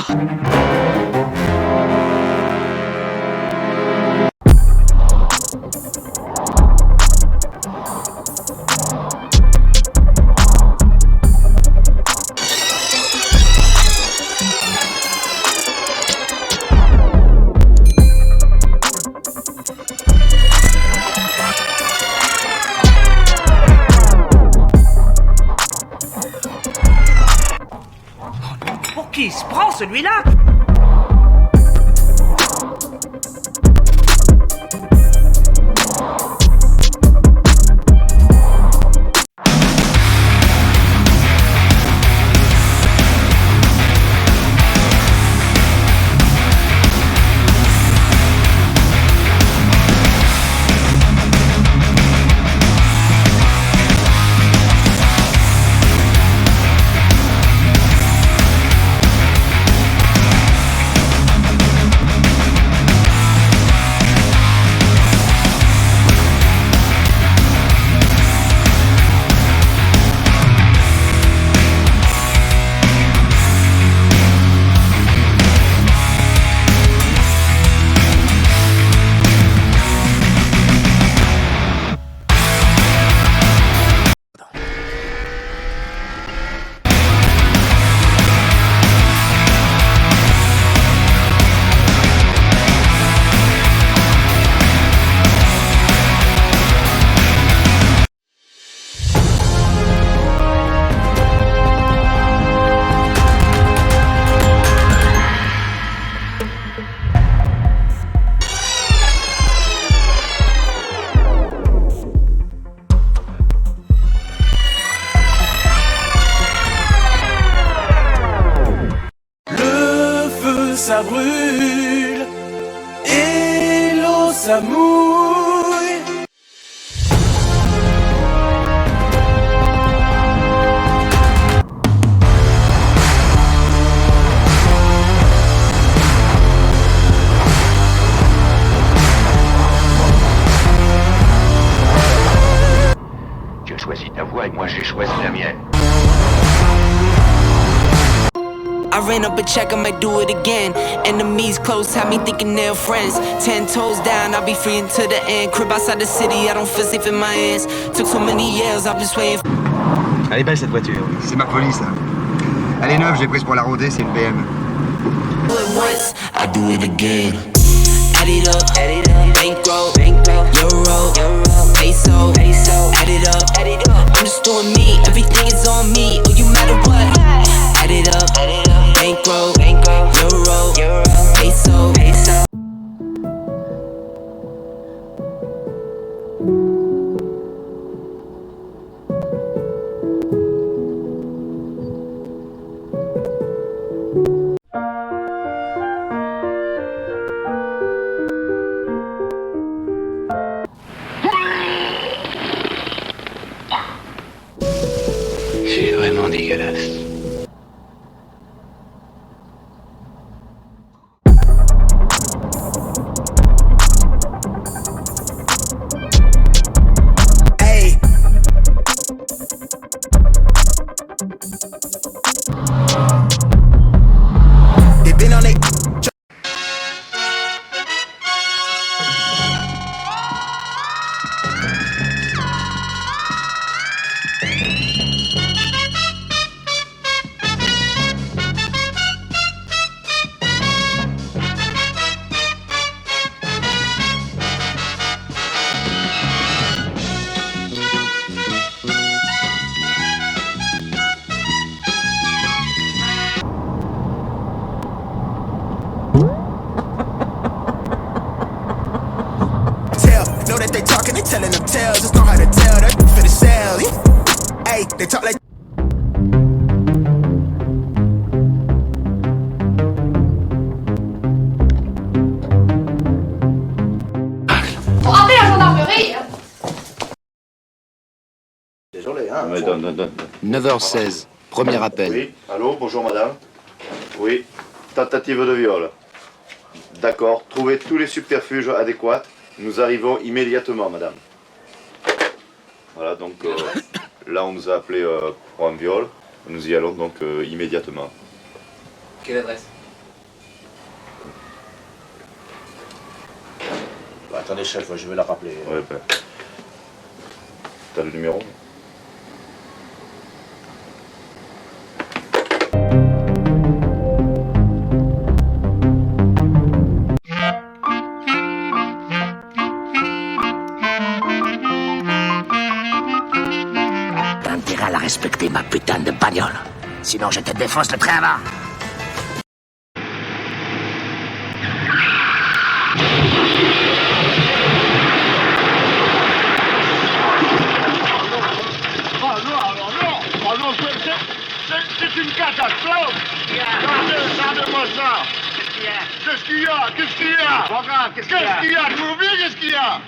Pour qui il se prend, celui-là? Ça brûle et l'eau ça mouille. Tu as choisi ta voie et moi j'ai choisi la mienne. I ran up a check, I might do it again. Enemies close, have me thinking they're friends. 10 toes down, I'll be free until the end. Crib outside the city, I don't feel safe in my hands. Took so many years, I've just waiting. Elle est belle cette voiture. C'est ma police, là. Elle est neuve, j'ai prise pour la rôder, c'est une BM. Do it once, I do it again. Add it up, bankroll, euro, peso, add it up. I'm just doing me, everything is on me. Oh, you matter what? Add it up, bankroll, euro, peso. C'est vraiment dégueulasse. They telling them tales, just know how to tell that for the sale. Hey, they talk like. Faut appeler la gendarmerie. Désolé, hein. Mais donne. 9h16, premier appel. Oui, allô, bonjour madame. Oui, tentative de viol. D'accord, trouvez tous les subterfuges adéquats. Nous arrivons immédiatement, madame. Voilà, donc là on nous a appelé pour un viol. Nous y allons donc immédiatement. Quelle adresse? Bah, attendez, chef, je vais la rappeler. Ouais, ben. T'as le numéro? T'as intérêt à la respecter, ma putain de bagnole. Sinon, je te défonce le train avant. C'est une catastrophe! Regardez-moi ça! Qu'est-ce qu'il y a? Qu'est-ce qu'il y a? Qu'est-ce qu'il y a? Vous oubliez qu'est-ce qu'il y a?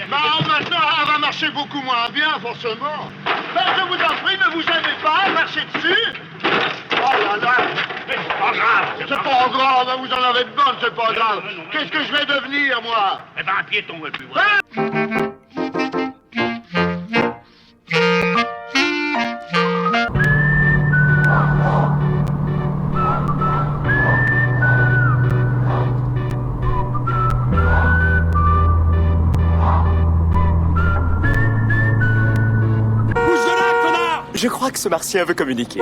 Bah maintenant, elle va marcher beaucoup moins bien, forcément. Ben, je vous en prie, ne vous gênez pas, marchez dessus. Oh là là! Mais c'est pas grave! C'est pas grave, vous en avez de bonnes, c'est pas grave. Qu'est-ce que je vais devenir, moi? Eh ben, un piéton, et puis voilà. Je crois que ce martien veut communiquer.